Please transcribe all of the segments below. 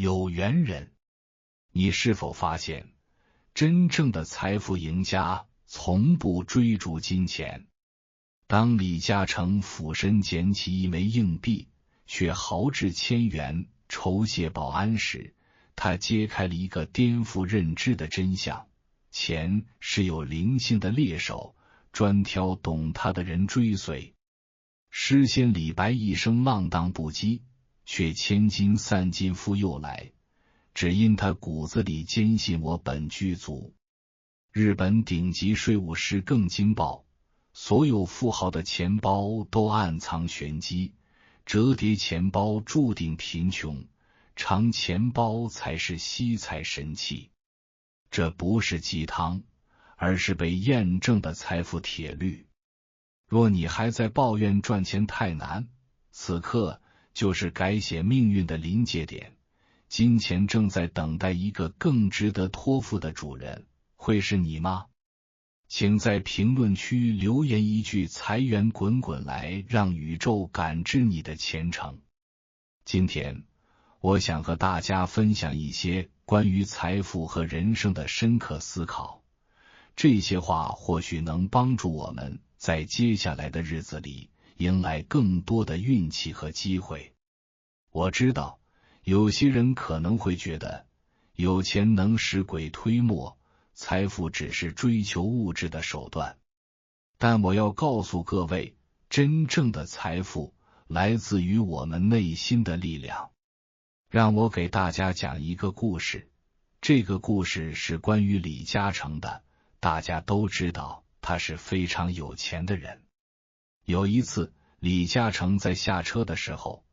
有缘人。你是否发现，真正的财富赢家从不追逐金钱？当李嘉诚俯身捡起一枚硬币，却豪掷千元酬谢保安时，他揭开了一个颠覆认知的真相：钱是有灵性的猎手，专挑懂他的人追随。诗仙李白一生浪荡不羁，却千金散尽复又来，只因他骨子里坚信我本具足。日本顶级税务师更惊爆，所有富豪的钱包都暗藏玄机，折叠钱包注定贫穷，藏钱包才是惜财神器。这不是鸡汤，而是被验证的财富铁律。若你还在抱怨赚钱太难，此刻就是改写命运的临界点。金钱正在等待一个更值得托付的主人，会是你吗？请在评论区留言一句财源滚滚来，让宇宙感知你的虔诚。今天我想和大家分享一些关于财富和人生的深刻思考，这些话或许能帮助我们在接下来的日子里迎来更多的运气和机会。我知道有些人可能会觉得有钱能使鬼推磨，财富只是追求物质的手段。但我要告诉各位，真正的财富来自于我们内心的力量。让我给大家讲一个故事，这个故事是关于李嘉诚的。大家都知道他是非常有钱的人。有一次，李嘉诚在下车的时候，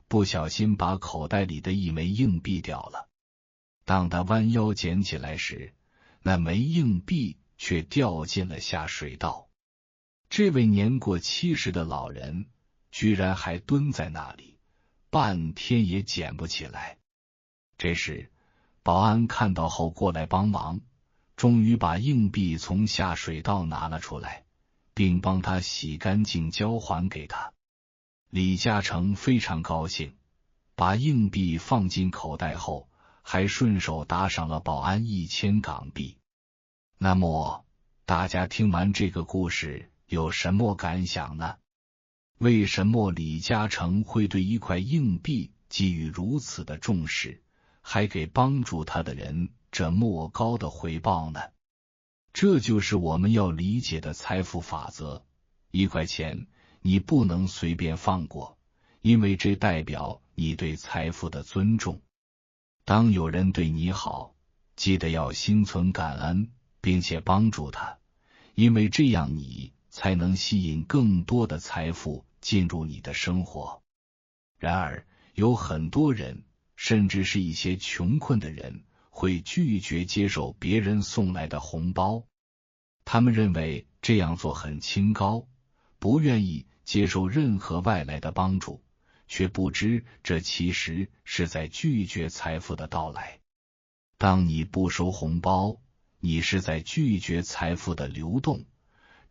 不小心把口袋里的一枚硬币掉了。当他弯腰捡起来时，那枚硬币却掉进了下水道。这位年过70的老人居然还蹲在那里，半天也捡不起来。这时，保安看到后过来帮忙，终于把硬币从下水道拿了出来，并帮他洗干净交还给他。李嘉诚非常高兴，把硬币放进口袋后，还顺手打赏了保安1000港币。那么，大家听完这个故事有什么感想呢？为什么李嘉诚会对一块硬币给予如此的重视，还给帮助他的人这么高的回报呢？这就是我们要理解的财富法则。1块钱你不能随便放过，因为这代表你对财富的尊重。当有人对你好，记得要心存感恩，并且帮助他，因为这样你才能吸引更多的财富进入你的生活。然而，有很多人，甚至是一些穷困的人，会拒绝接受别人送来的红包。他们认为这样做很清高，不愿意接受任何外来的帮助，却不知这其实是在拒绝财富的到来。当你不收红包，你是在拒绝财富的流动，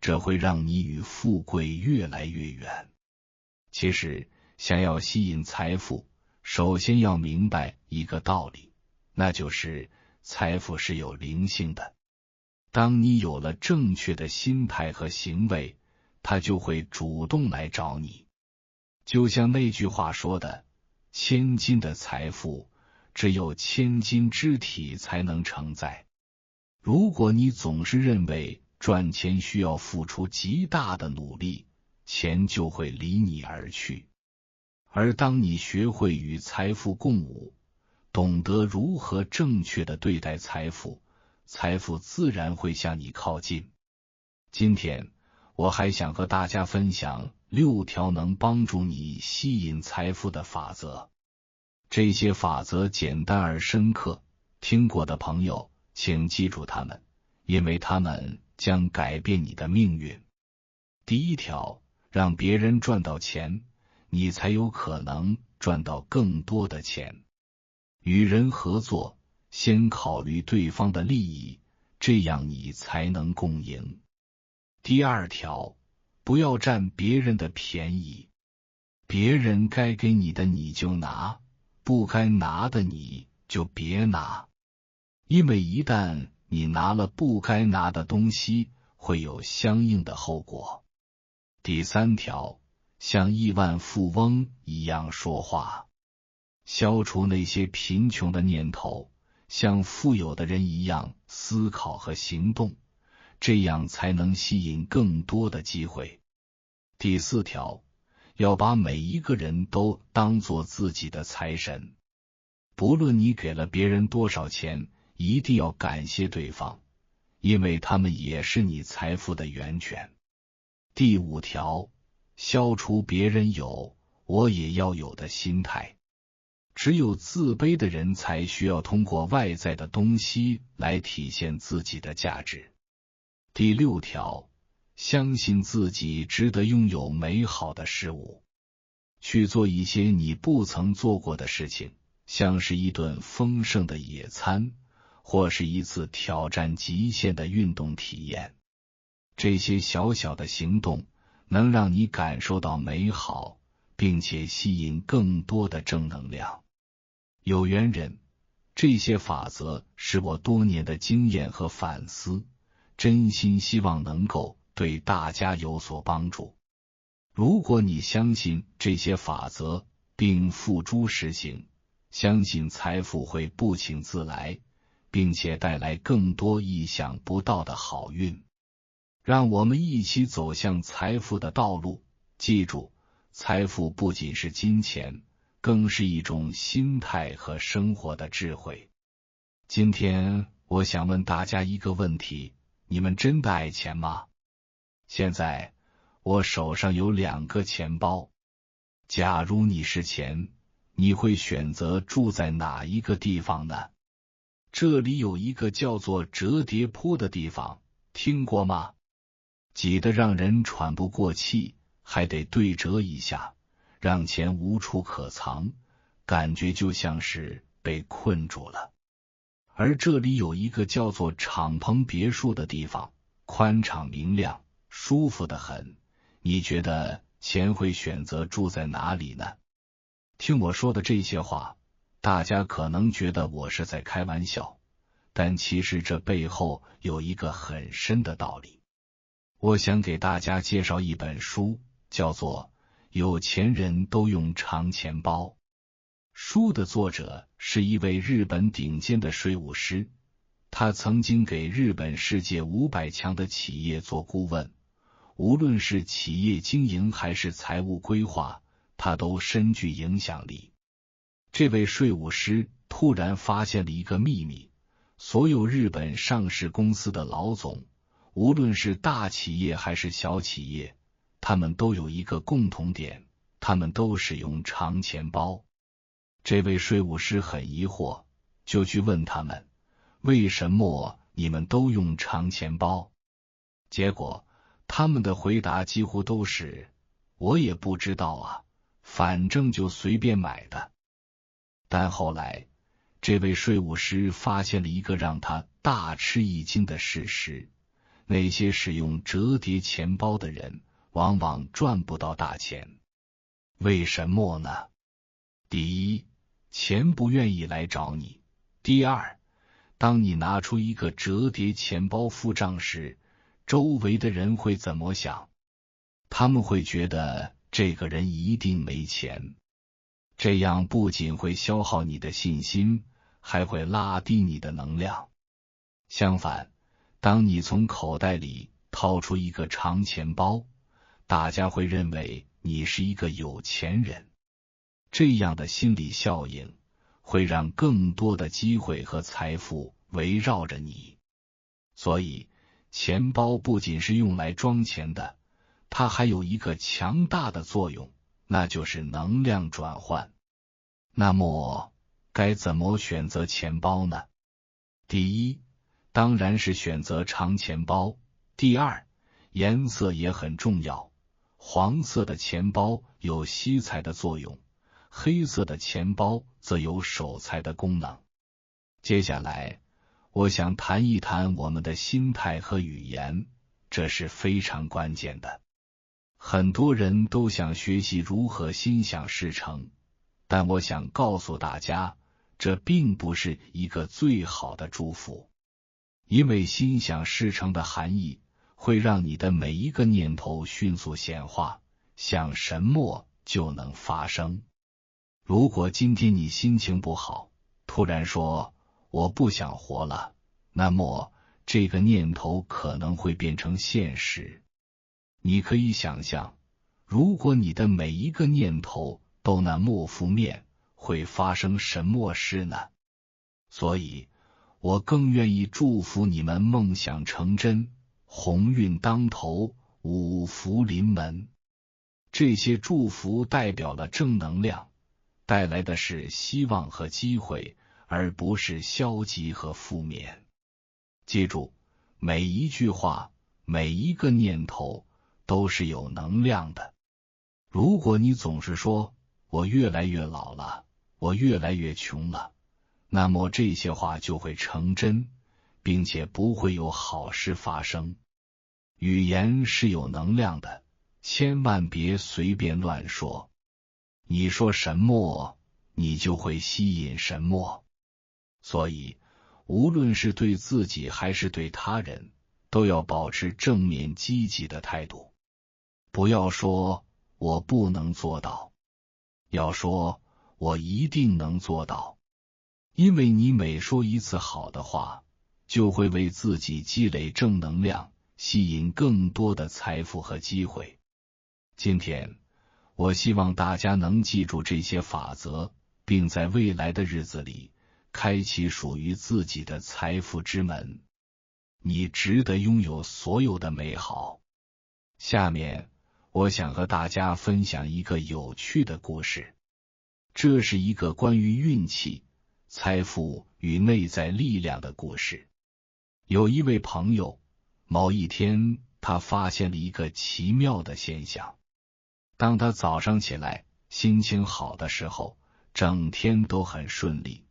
这会让你与富贵越来越远。其实，想要吸引财富，首先要明白一个道理，那就是财富是有灵性的。当你有了正确的心态和行为，它就会主动来找你。就像那句话说的，千金的财富，只有千金之体才能承载。如果你总是认为赚钱需要付出极大的努力，钱就会离你而去。而当你学会与财富共舞，懂得如何正确的对待财富，财富自然会向你靠近。今天，我还想和大家分享6条能帮助你吸引财富的法则。这些法则简单而深刻，听过的朋友请记住它们，因为它们将改变你的命运。第1条，让别人赚到钱，你才有可能赚到更多的钱。与人合作，先考虑对方的利益，这样你才能共赢。第2条，不要占别人的便宜，别人该给你的你就拿，不该拿的你就别拿，因为一旦你拿了不该拿的东西，会有相应的后果。第3条，像亿万富翁一样说话，消除那些贫穷的念头，像富有的人一样思考和行动，这样才能吸引更多的机会。第4条，要把每一个人都当作自己的财神，不论你给了别人多少钱，一定要感谢对方，因为他们也是你财富的源泉。第5条，消除别人有我也要有的心态。只有自卑的人才需要通过外在的东西来体现自己的价值。第6条，相信自己值得拥有美好的事物，去做一些你不曾做过的事情，像是一顿丰盛的野餐，或是一次挑战极限的运动体验。这些小小的行动能让你感受到美好，并且吸引更多的正能量。有缘人，这些法则是我多年的经验和反思，真心希望能够对大家有所帮助。如果你相信这些法则并付诸实行，相信财富会不请自来，并且带来更多意想不到的好运。让我们一起走向财富的道路。记住，财富不仅是金钱，更是一种心态和生活的智慧。今天我想问大家一个问题，你们真的爱钱吗？现在我手上有2个钱包，假如你是钱，你会选择住在哪一个地方呢？这里有一个叫做折叠坡的地方，听过吗？挤得让人喘不过气，还得对折一下，让钱无处可藏，感觉就像是被困住了。而这里有一个叫做敞篷别墅的地方，宽敞明亮，舒服得很。你觉得钱会选择住在哪里呢？听我说的这些话，大家可能觉得我是在开玩笑，但其实这背后有一个很深的道理。我想给大家介绍一本书，叫做《有钱人都用长钱包》。书的作者是一位日本顶尖的税务师，他曾经给日本世界500强的企业做顾问，无论是企业经营还是财务规划，他都深具影响力。这位税务师突然发现了一个秘密，所有日本上市公司的老总，无论是大企业还是小企业，他们都有一个共同点，他们都使用长钱包。这位税务师很疑惑，就去问他们，为什么你们都用长钱包？结果他们的回答几乎都是，我也不知道啊，反正就随便买的。但后来这位税务师发现了一个让他大吃一惊的事实，那些使用折叠钱包的人往往赚不到大钱。为什么呢？第一，钱不愿意来找你。第二，当你拿出一个折叠钱包付账时，周围的人会怎么想？他们会觉得这个人一定没钱。这样不仅会消耗你的信心，还会拉低你的能量。相反，当你从口袋里掏出一个长钱包，大家会认为你是一个有钱人。这样的心理效应会让更多的机会和财富围绕着你。所以，钱包不仅是用来装钱的，它还有一个强大的作用，那就是能量转换。那么，该怎么选择钱包呢？第一，当然是选择长钱包。第二，颜色也很重要。黄色的钱包有吸财的作用，黑色的钱包则有守财的功能。接下来，我想谈一谈我们的心态和语言，这是非常关键的。很多人都想学习如何心想事成，但我想告诉大家，这并不是一个最好的祝福，因为心想事成的含义会让你的每一个念头迅速显化，想什么就能发生。如果今天你心情不好，突然说我不想活了，那么这个念头可能会变成现实。你可以想象，如果你的每一个念头都那么负面，会发生什么事呢？所以我更愿意祝福你们梦想成真，鸿运当头，五福临门。这些祝福代表了正能量，带来的是希望和机会，而不是消极和负面。记住，每一句话，每一个念头都是有能量的。如果你总是说我越来越老了，我越来越穷了，那么这些话就会成真，并且不会有好事发生。语言是有能量的，千万别随便乱说。你说什么，你就会吸引什么。所以，无论是对自己还是对他人，都要保持正面积极的态度。不要说我不能做到，要说我一定能做到。因为你每说一次好的话，就会为自己积累正能量，吸引更多的财富和机会。今天，我希望大家能记住这些法则，并在未来的日子里开启属于自己的财富之门。你值得拥有所有的美好。下面，我想和大家分享一个有趣的故事。这是一个关于运气、财富与内在力量的故事。有一位朋友，某一天他发现了一个奇妙的现象。当他早上起来心情好的时候，整天都很顺利，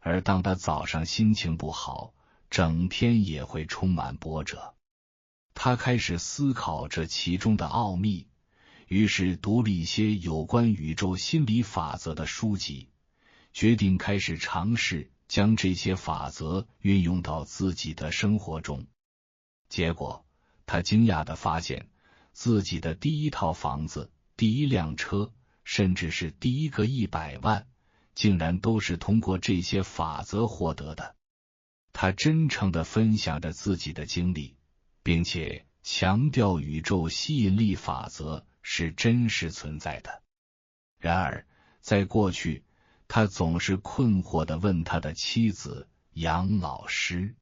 而当他早上心情不好，整天也会充满波折。他开始思考这其中的奥秘，于是读了一些有关宇宙心理法则的书籍，决定开始尝试将这些法则运用到自己的生活中。结果，他惊讶地发现，自己的第一套房子、第一辆车，甚至是第一个100万，竟然都是通过这些法则获得的。他真诚地分享着自己的经历，并且强调宇宙吸引力法则是真实存在的。然而，在过去，他总是困惑地问他的妻子杨老师。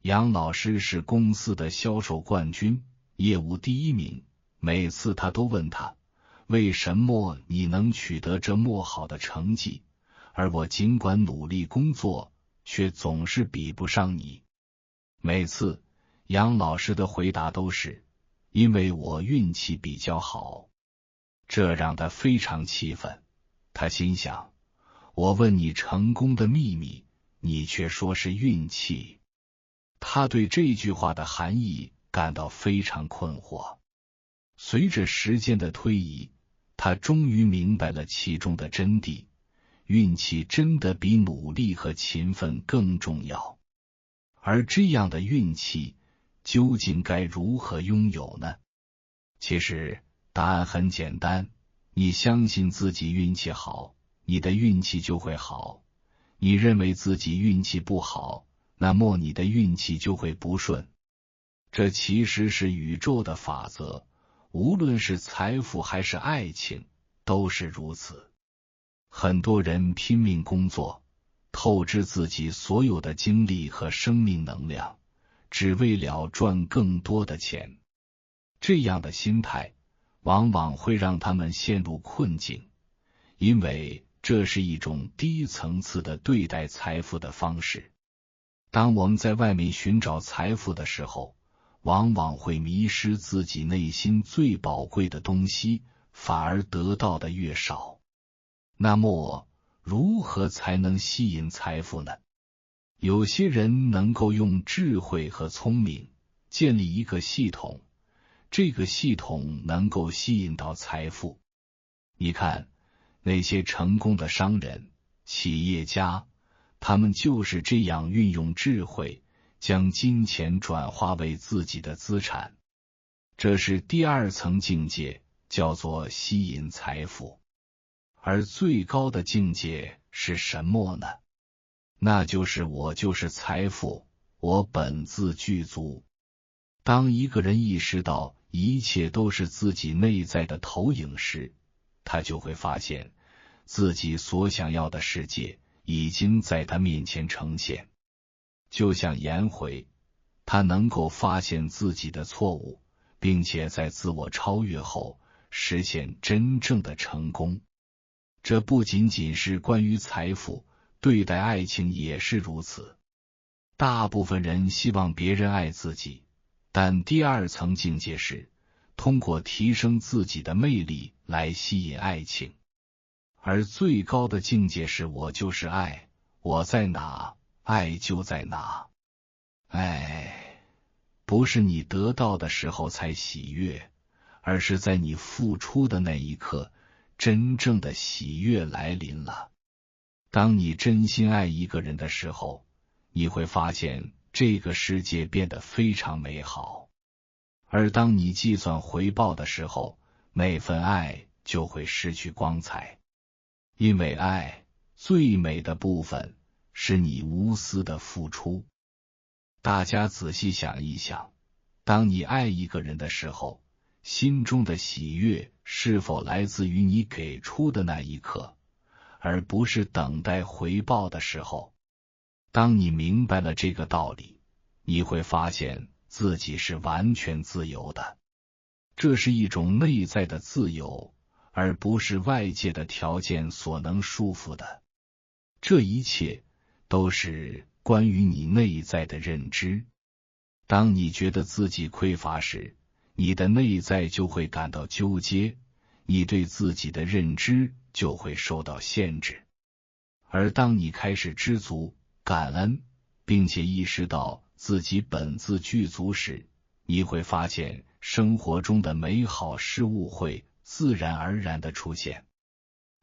杨老师是公司的销售冠军，业务第1名，每次他都问他，为什么你能取得这么好的成绩，而我尽管努力工作，却总是比不上你。每次杨老师的回答都是，因为我运气比较好。这让他非常气愤，他心想，我问你成功的秘密，你却说是运气。他对这句话的含义感到非常困惑。随着时间的推移，他终于明白了其中的真谛，运气真的比努力和勤奋更重要。而这样的运气究竟该如何拥有呢？其实答案很简单，你相信自己运气好，你的运气就会好；你认为自己运气不好，那么你的运气就会不顺。这其实是宇宙的法则，无论是财富还是爱情，都是如此。很多人拼命工作，透支自己所有的精力和生命能量，只为了赚更多的钱。这样的心态往往会让他们陷入困境，因为这是一种低层次的对待财富的方式。当我们在外面寻找财富的时候，往往会迷失自己内心最宝贵的东西，反而得到的越少。那么，如何才能吸引财富呢？有些人能够用智慧和聪明建立一个系统，这个系统能够吸引到财富。你看，那些成功的商人、企业家，他们就是这样运用智慧，将金钱转化为自己的资产。这是第二层境界，叫做吸引财富。而最高的境界是什么呢？那就是我就是财富，我本自具足。当一个人意识到一切都是自己内在的投影时，他就会发现自己所想要的世界已经在他面前呈现。就像颜回，他能够发现自己的错误，并且在自我超越后实现真正的成功。这不仅仅是关于财富，对待爱情也是如此。大部分人希望别人爱自己，但第二层境界是通过提升自己的魅力来吸引爱情。而最高的境界是我就是爱，我在哪，爱就在哪。爱不是你得到的时候才喜悦，而是在你付出的那一刻，真正的喜悦来临了。当你真心爱一个人的时候，你会发现这个世界变得非常美好。而当你计算回报的时候，那份爱就会失去光彩。因为爱最美的部分是你无私的付出。大家仔细想一想，当你爱一个人的时候，心中的喜悦是否来自于你给出的那一刻，而不是等待回报的时候？当你明白了这个道理，你会发现自己是完全自由的。这是一种内在的自由，而不是外界的条件所能束缚的。这一切都是关于你内在的认知。当你觉得自己匮乏时，你的内在就会感到纠结，你对自己的认知就会受到限制。而当你开始知足、感恩，并且意识到自己本自具足时，你会发现生活中的美好事物会自然而然的出现。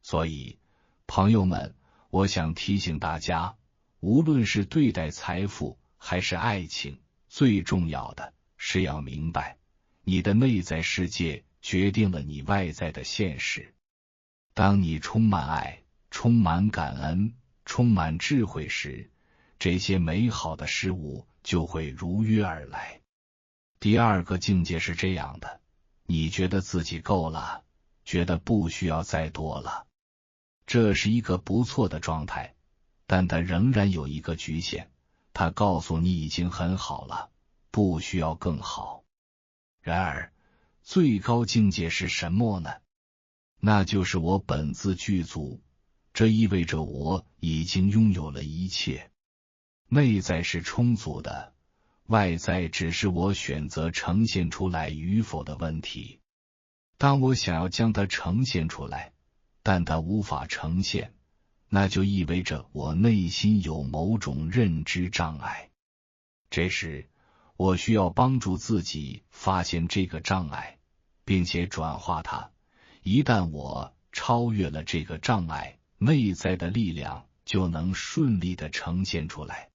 所以，朋友们，我想提醒大家，无论是对待财富还是爱情，最重要的是要明白，你的内在世界决定了你外在的现实。当你充满爱、充满感恩、充满智慧时，这些美好的事物就会如约而来。第二个境界是这样的，你觉得自己够了，觉得不需要再多了。这是一个不错的状态，但它仍然有一个局限，它告诉你已经很好了，不需要更好。然而，最高境界是什么呢？那就是我本自具足，这意味着我已经拥有了一切。内在是充足的，外在只是我选择呈现出来与否的问题。当我想要将它呈现出来，但它无法呈现，那就意味着我内心有某种认知障碍。这时，我需要帮助自己发现这个障碍，并且转化它。一旦我超越了这个障碍，内在的力量就能顺利地呈现出来。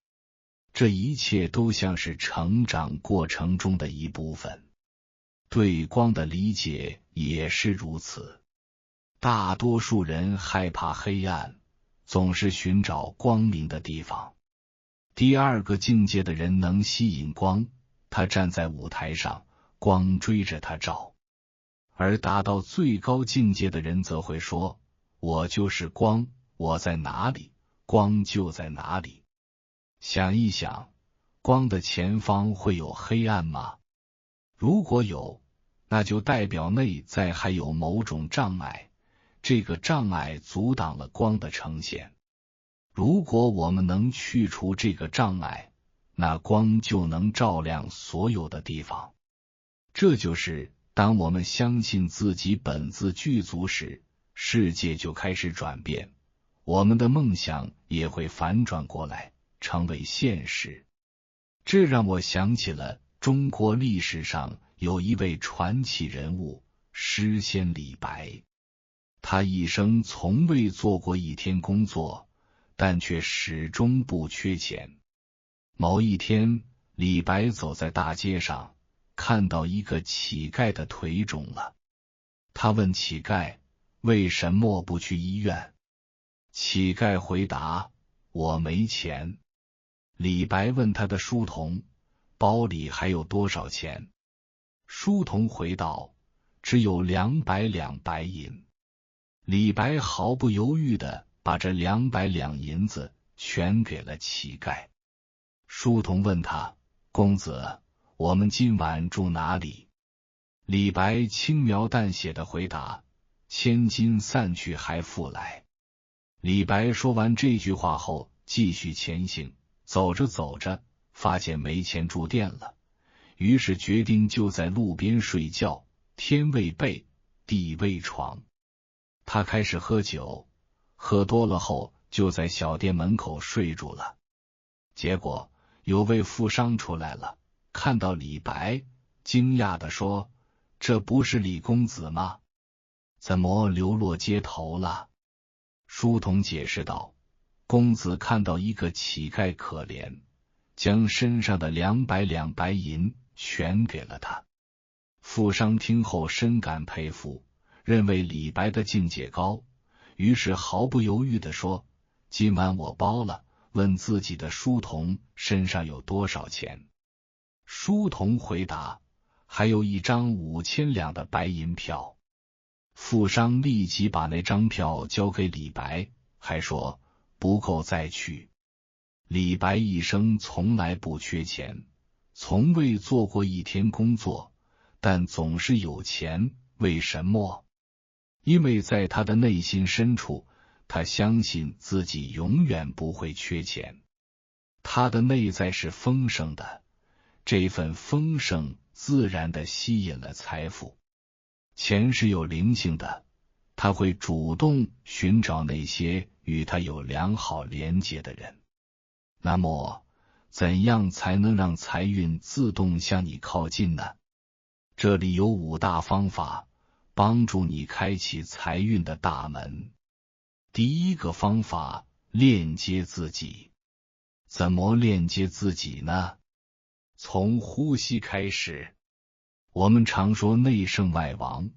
这一切都像是成长过程中的一部分。对光的理解也是如此。大多数人害怕黑暗，总是寻找光明的地方。第二个境界的人能吸引光，他站在舞台上，光追着他照。而达到最高境界的人则会说，我就是光，我在哪里，光就在哪里。想一想，光的前方会有黑暗吗？如果有，那就代表内在还有某种障碍，这个障碍阻挡了光的呈现。如果我们能去除这个障碍，那光就能照亮所有的地方。这就是当我们相信自己本自具足时，世界就开始转变，我们的梦想也会反转过来，成为现实。这让我想起了中国历史上有一位传奇人物诗仙李白。他一生从未做过一天工作，但却始终不缺钱。某一天，李白走在大街上，看到一个乞丐的腿肿了。他问乞丐为什么不去医院？乞丐回答：我没钱。李白问他的书童，包里还有多少钱？书童回道：只有200两白银。李白毫不犹豫地把这200两银子全给了乞丐。书童问他：公子，我们今晚住哪里？李白轻描淡写地回答：千金散去还复来。李白说完这句话后，继续前行，走着走着，发现没钱住店了，于是决定就在路边睡觉，天未被，地未床。他开始喝酒，喝多了后就在小店门口睡住了。结果有位富商出来了，看到李白，惊讶地说：这不是李公子吗？怎么流落街头了？书童解释道：公子看到一个乞丐可怜，将身上的200两白银全给了他。富商听后深感佩服，认为李白的境界高，于是毫不犹豫地说：今晚我包了。问自己的书童身上有多少钱。书童回答：还有1张5000两的白银票。富商立即把那张票交给李白，还说不够再去。李白一生从来不缺钱，从未做过一天工作，但总是有钱。为什么？因为在他的内心深处，他相信自己永远不会缺钱。他的内在是丰盛的，这份丰盛自然地吸引了财富。钱是有灵性的，他会主动寻找那些与他有良好连结的人。那么，怎样才能让财运自动向你靠近呢？这里有5大方法，帮助你开启财运的大门。第一个方法，链接自己。怎么链接自己呢？从呼吸开始。我们常说内圣外王，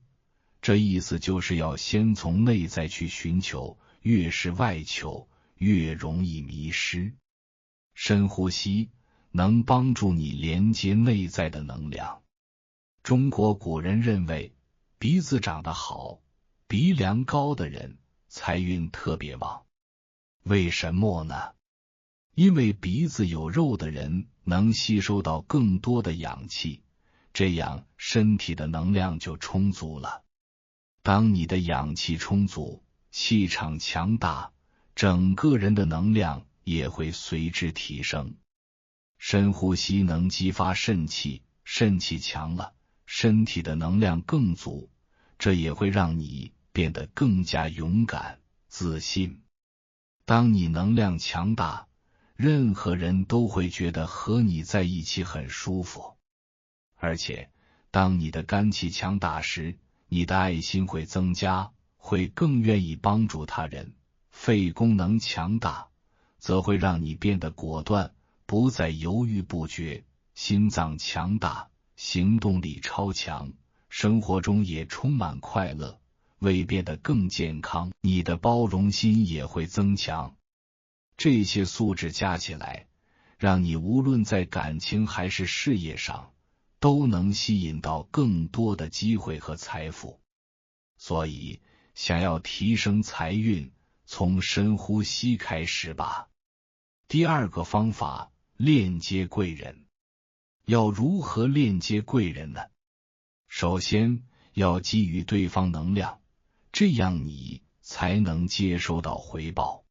这意思就是要先从内在去寻求，越是外求，越容易迷失。深呼吸能帮助你连接内在的能量。中国古人认为，鼻子长得好，鼻梁高的人财运特别旺。为什么呢？因为鼻子有肉的人能吸收到更多的氧气，这样身体的能量就充足了。当你的氧气充足，气场强大，整个人的能量也会随之提升。深呼吸能激发肾气，肾气强了，身体的能量更足，这也会让你变得更加勇敢、自信。当你能量强大，任何人都会觉得和你在一起很舒服。而且，当你的肝气强大时，你的爱心会增加，会更愿意帮助他人。肺功能强大，则会让你变得果断，不再犹豫不决。心脏强大，行动力超强，生活中也充满快乐。胃变得更健康，你的包容心也会增强。这些素质加起来，让你无论在感情还是事业上，都能吸引到更多的机会和财富。所以，想要提升财运，从深呼吸开始吧。第二个方法，链接贵人。要如何链接贵人呢？首先，要给予对方能量，这样你才能接收到回报。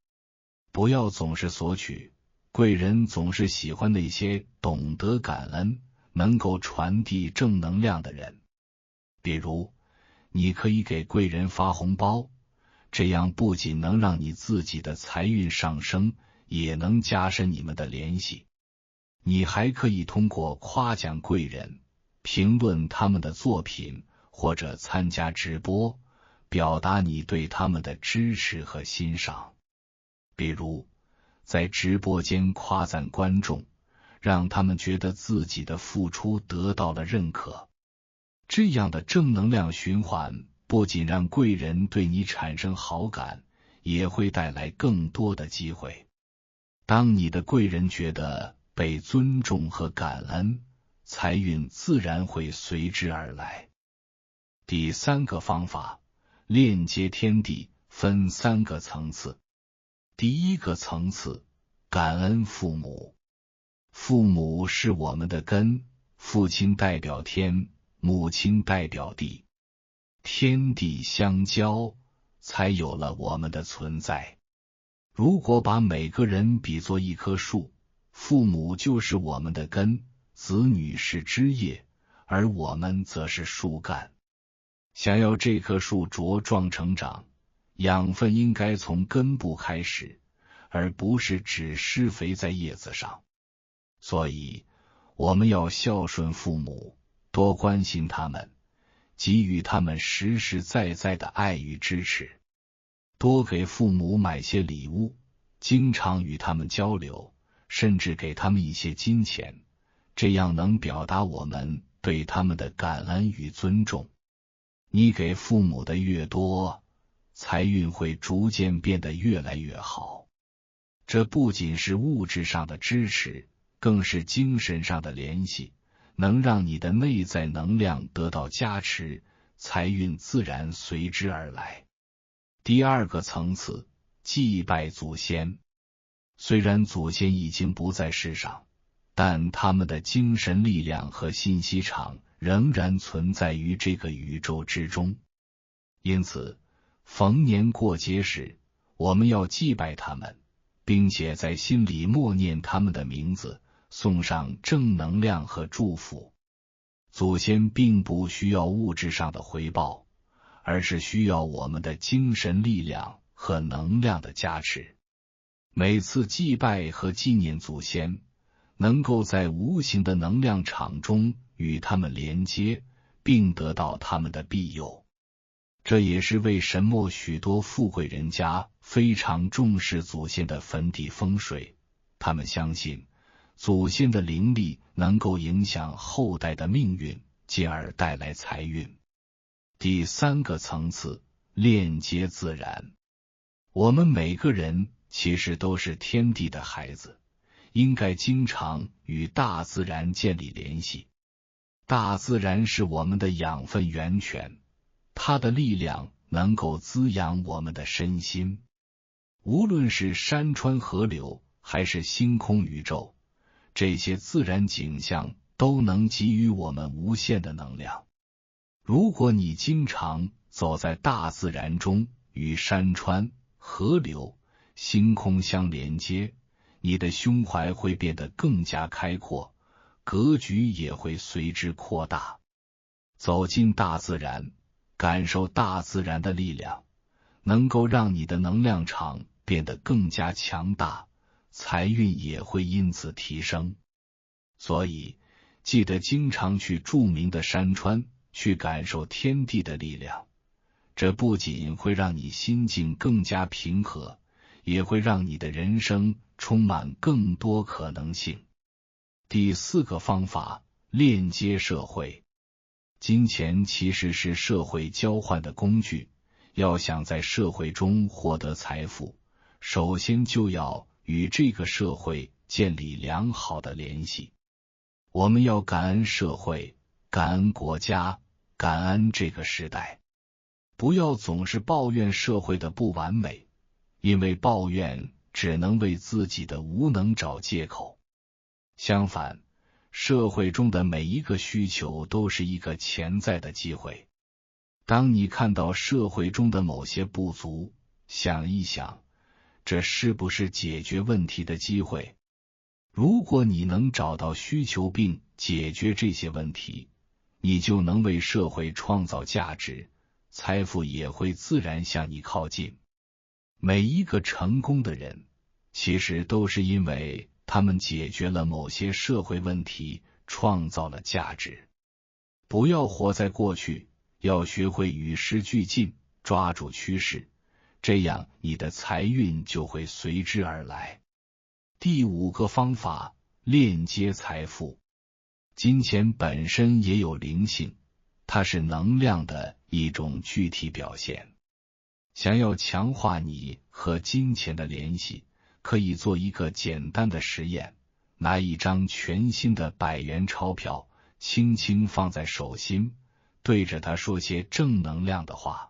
不要总是索取，贵人总是喜欢那些懂得感恩、能够传递正能量的人。比如，你可以给贵人发红包，这样不仅能让你自己的财运上升，也能加深你们的联系。你还可以通过夸奖贵人、评论他们的作品，或者参加直播，表达你对他们的支持和欣赏。比如，在直播间夸赞观众，让他们觉得自己的付出得到了认可。这样的正能量循环不仅让贵人对你产生好感，也会带来更多的机会。当你的贵人觉得被尊重和感恩，财运自然会随之而来。第三个方法，链接天地，分3个层次。第一个层次，感恩父母。父母是我们的根，父亲代表天，母亲代表地，天地相交，才有了我们的存在。如果把每个人比作一棵树，父母就是我们的根，子女是枝叶，而我们则是树干。想要这棵树茁壮成长，养分应该从根部开始，而不是只施肥在叶子上。所以，我们要孝顺父母，多关心他们，给予他们实实在在的爱与支持。多给父母买些礼物，经常与他们交流，甚至给他们一些金钱，这样能表达我们对他们的感恩与尊重。你给父母的越多，财运会逐渐变得越来越好。这不仅是物质上的支持，更是精神上的联系，能让你的内在能量得到加持，财运自然随之而来。第二个层次，祭拜祖先。虽然祖先已经不在世上，但他们的精神力量和信息场仍然存在于这个宇宙之中。因此，逢年过节时，我们要祭拜他们，并且在心里默念他们的名字，送上正能量和祝福。祖先并不需要物质上的回报，而是需要我们的精神力量和能量的加持。每次祭拜和纪念祖先，能够在无形的能量场中与他们连接，并得到他们的庇佑。这也是为什么许多富贵人家非常重视祖先的坟地风水，他们相信祖先的灵力能够影响后代的命运，进而带来财运。第三个层次，链接自然。我们每个人其实都是天地的孩子，应该经常与大自然建立联系。大自然是我们的养分源泉，它的力量能够滋养我们的身心。无论是山川河流，还是星空宇宙，这些自然景象都能给予我们无限的能量。如果你经常走在大自然中，与山川、河流、星空相连接，你的胸怀会变得更加开阔，格局也会随之扩大。走进大自然，感受大自然的力量，能够让你的能量场变得更加强大，财运也会因此提升。所以，记得经常去著名的山川，去感受天地的力量。这不仅会让你心境更加平和，也会让你的人生充满更多可能性。第四个方法，链接社会。金钱其实是社会交换的工具，要想在社会中获得财富，首先就要与这个社会建立良好的联系。我们要感恩社会，感恩国家，感恩这个时代。不要总是抱怨社会的不完美，因为抱怨只能为自己的无能找借口。相反，社会中的每一个需求都是一个潜在的机会。当你看到社会中的某些不足，想一想，这是不是解决问题的机会？如果你能找到需求并解决这些问题，你就能为社会创造价值，财富也会自然向你靠近。每一个成功的人，其实都是因为他们解决了某些社会问题，创造了价值。不要活在过去，要学会与时俱进，抓住趋势，这样你的财运就会随之而来。第5个方法，链接财富。金钱本身也有灵性，它是能量的一种具体表现。想要强化你和金钱的联系，可以做一个简单的实验，拿一张全新的100元钞票，轻轻放在手心，对着它说些正能量的话，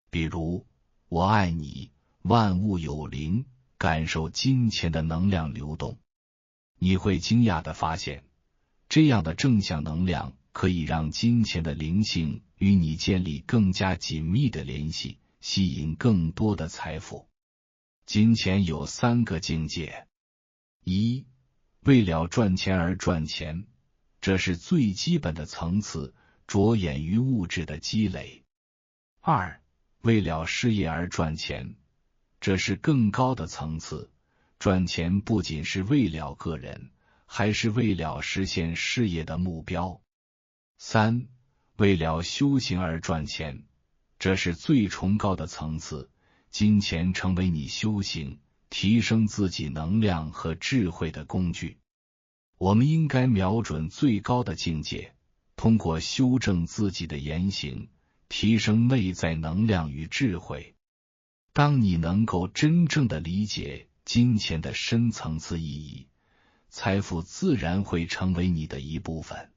比如我爱你，万物有灵，感受金钱的能量流动。你会惊讶地发现，这样的正向能量可以让金钱的灵性与你建立更加紧密的联系，吸引更多的财富。金钱有3个境界： 1. 为了赚钱而赚钱，这是最基本的层次，着眼于物质的积累。 2. 为了事业而赚钱，这是更高的层次，赚钱不仅是为了个人，还是为了实现事业的目标。 3. 为了修行而赚钱，这是最崇高的层次，金钱成为你修行、提升自己能量和智慧的工具。我们应该瞄准最高的境界，通过修正自己的言行，提升内在能量与智慧。当你能够真正的理解金钱的深层次意义，财富自然会成为你的一部分。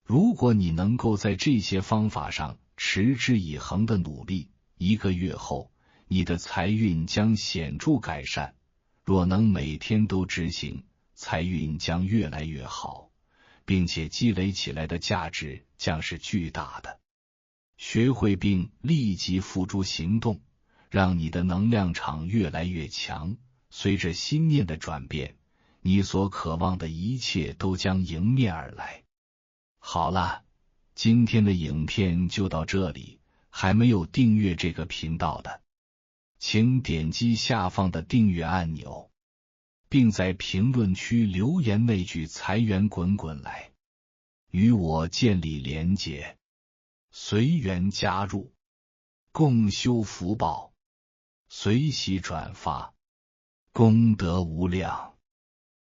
如果你能够在这些方法上持之以恒的努力，1个月后，你的财运将显著改善。若能每天都执行，财运将越来越好，并且积累起来的价值将是巨大的。学会并立即付诸行动，让你的能量场越来越强。随着心念的转变，你所渴望的一切都将迎面而来。好了，今天的影片就到这里，还没有订阅这个频道的，请点击下方的订阅按钮，并在评论区留言那句财源滚滚来，与我建立连结，随缘加入，共修福报，随喜转发，功德无量。